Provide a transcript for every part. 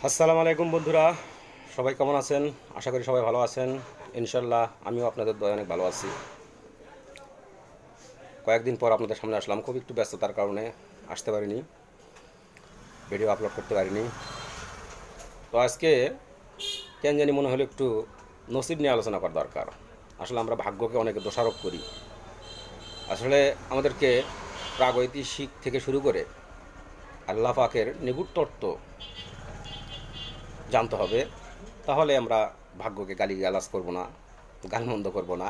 আসসালামু আলাইকুম বন্ধুরা, সবাই কেমন আছেন? আশা করি সবাই ভালো আছেন। ইনশাল্লাহ আমিও আপনাদের দয়ায় অনেক ভালো আছি। কয়েকদিন পর আপনাদের সামনে আসলাম, খুব একটু ব্যস্ততার কারণে আসতে পারিনি, ভিডিও আপলোড করতে পারিনি। তো আজকে কেন জানি মনে হলো একটু নসিব নিয়ে আলোচনা করা দরকার। আসলে আমরা ভাগ্যকে অনেকে দোষারোপ করি। আসলে আমাদেরকে প্রাগৈতিহাসিক থেকে শুরু করে আল্লাহ পাকের নিগুড় তত্ত্ব জানতে হবে, তাহলে আমরা ভাগ্যকে গালিগালাজ করব না, গালমন্দ করব না।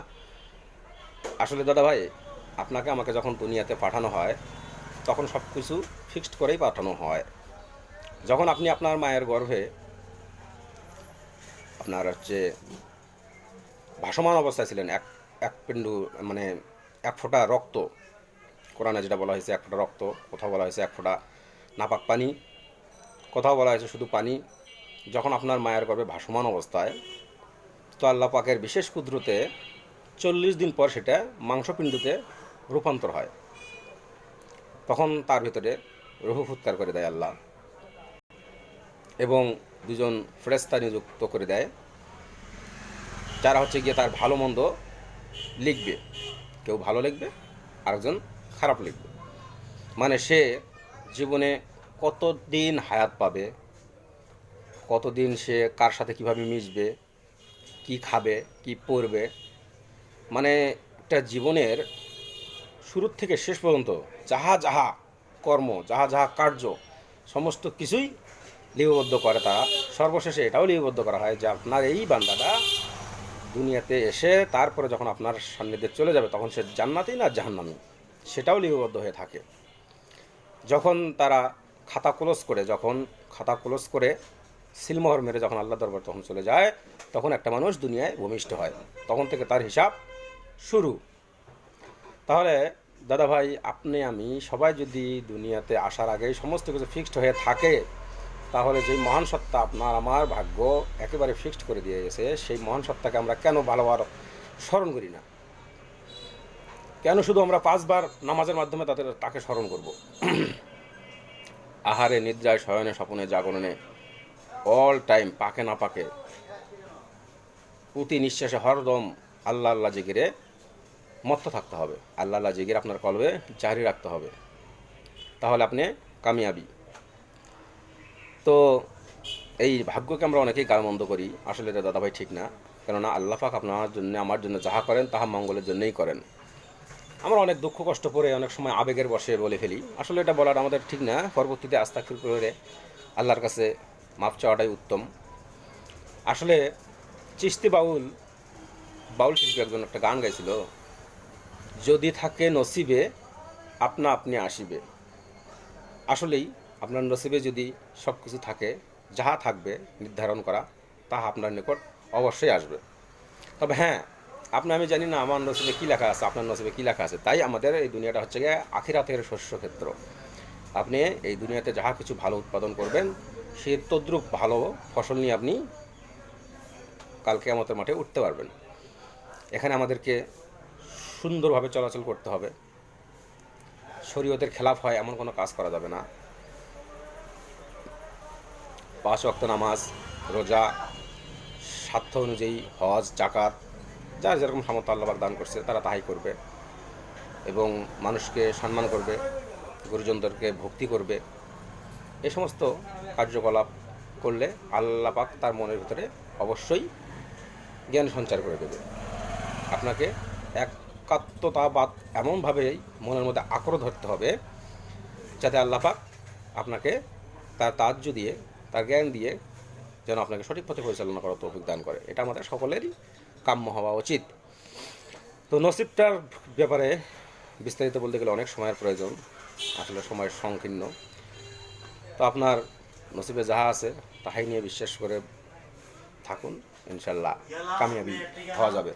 আসলে দাদা ভাই, আপনাকে আমাকে যখন দুনিয়াতে পাঠানো হয় তখন সব কিছু ফিক্সড করেই পাঠানো হয়। যখন আপনি আপনার মায়ের গর্ভে আপনার ভাসমান অবস্থায় ছিলেন, এক এক পিণ্ডু মানে এক ফোঁটা রক্ত, কোরআনে যেটা বলা হয়েছে এক ফোঁটা রক্ত, কোথাও বলা হয়েছে এক ফোঁটা নাপাক পানি, কোথাও বলা হয়েছে শুধু পানি। যখন আপনার মায়ের গর্ভে ভাসমান অবস্থায়, তো আল্লাহ পাকের বিশেষ কুদরতে 40 দিন পর সেটা মাংসপিণ্ডুতে রূপান্তর হয়। তখন তার ভিতরে রুহু ফুৎকার করে দেয় আল্লাহ, এবং দুজন ফেরেশতা নিযুক্ত করে দেয়, যারা গিয়ে তার ভালো মন্দ লিখবে। কেউ ভালো লিখবে, আরেকজন খারাপ লিখবে। মানে সে জীবনে কতদিন হায়াত পাবে, কতদিন সে কার সাথে কিভাবে মিশবে, কি খাবে, কি পরবে, মানে একটা জীবনের শুরু থেকে শেষ পর্যন্ত যাহা যাহা কর্ম, যাহা যাহা কার্য, সমস্ত কিছুই লিপিবদ্ধ করে তারা। সর্বশেষে এটাও লিপিবদ্ধ করা হয় যে আপনার এই বান্দাটা দুনিয়াতে এসে তারপরে যখন আপনার সান্নিধ্যে চলে যাবে তখন সে জান্নাতি না জাহান্নামী, সেটাও লিপিবদ্ধ হয়ে থাকে। যখন তারা খাতা ক্লোজ করে সিলমোহর মেরে যখন আল্লাহ দরবার তখন চলে যায়, তখন একটা মানুষ দুনিয়ায় ভূমিষ্ঠ হয়, তখন থেকে তার হিসাব শুরু। তাহলে দাদা ভাই, আপনি আমি সবাই যদি দুনিয়াতে আসার আগেই সমস্ত কিছু ফিক্সড হয়ে থাকে, তাহলে যেই মহান সত্তা আপনার আমার ভাগ্য একেবারে ফিক্সড করে দিয়ে গেছে, সেই মহান সত্তাকে আমরা কেন ভালোবার স্মরণ করি না? কেন শুধু আমরা 5 বার নামাজের মাধ্যমে তাকে স্মরণ করব? আহারে, নিদ্রায়, শয়নে, স্বপনে, জাগরণে, অল টাইম, পাকে না পাকে, প্রতি নিঃশ্বাসে হরদম আল্লাহ আল্লাহ জিকিরে মত্ত থাকতে হবে। আল্লাহ আল্লাহ জিকির আপনার কলবে জারি রাখতে হবে, তাহলে আপনি কামিয়াবি। তো এই ভাগ্যকে আমরা অনেকেই গালমন্দ করি, আসলে এটা দাদাভাই ঠিক না। কেননা আল্লাহ পাক আপনার জন্য আমার জন্য যাহা করেন তাহা মঙ্গলের জন্যই করেন। আমরা অনেক দুঃখ কষ্ট করে অনেক সময় আবেগের বশে বলে ফেলি, আসলে এটা বলার আমাদের ঠিক না। পরবর্তীতে আস্তাগফির করে আল্লাহর কাছে মাপ চাওয়াটাই উত্তম। আসলে চিশতি বাউল শিল্পী একজন একটা গান গাইছিল, যদি থাকে নসিবে আপনা আপনি আসিবে। আসলেই আপনার নসিবে যদি সব কিছু থাকে, যাহা থাকবে নির্ধারণ করা, তাহা আপনার নিকট অবশ্যই আসবে। তবে হ্যাঁ, আমি জানি না আমার নসিবে কী লেখা আছে, আপনার নসিবে কী লেখা আছে। তাই আমাদের এই দুনিয়াটা গিয়ে আখিরাতের শস্যক্ষেত্র। আপনি এই দুনিয়াতে যাহা কিছু ভালো উৎপাদন করবেন, সে তদ্রূপ ভালো ফসল নিয়ে আপনি কাল কিয়ামতের মাঠে উঠতে পারবেন। এখানে আমাদেরকে সুন্দরভাবে চলাচল করতে হবে, শরীয়তের খেলাফ হয় এমন কোনো কাজ করা যাবে না। 5 ওয়াক্ত নামাজ, রোজা, সাধ্য অনুযায়ী হজ, জাকাত, যার যেরকম সামর্থ্য আল্লাহ দান করছে তারা তাহাই করবে, এবং মানুষকে সম্মান করবে, গুরুজনদেরকে ভক্তি করবে। এই সমস্ত কার্যকলাপ করলে আল্লাহ পাক তার মনের ভিতরে অবশ্যই জ্ঞান সঞ্চার করে দেবে। আপনাকে একাত্মতাবাদ এমনভাবেই মনের মধ্যে আঁকড়ে ধরতে হবে যাতে আল্লাহ পাক আপনাকে তার তাজ্জু দিয়ে, তার জ্ঞান দিয়ে যেন আপনাকে সঠিক পথে পরিচালনা করার তৌফিক দান করে। এটা আমাদের সকলেরই কাম্য হওয়া উচিত। তো নসিবটার ব্যাপারে বিস্তারিত বলতে গেলে অনেক সময়ের প্রয়োজন, আসলে সময় সংকীর্ণ। তো আপনার নসিবে যাহা আছে তাহাই নিয়ে বিশ্বাস করে থাকুন, ইনশাল্লাহ কামিয়াবি হওয়া যাবে।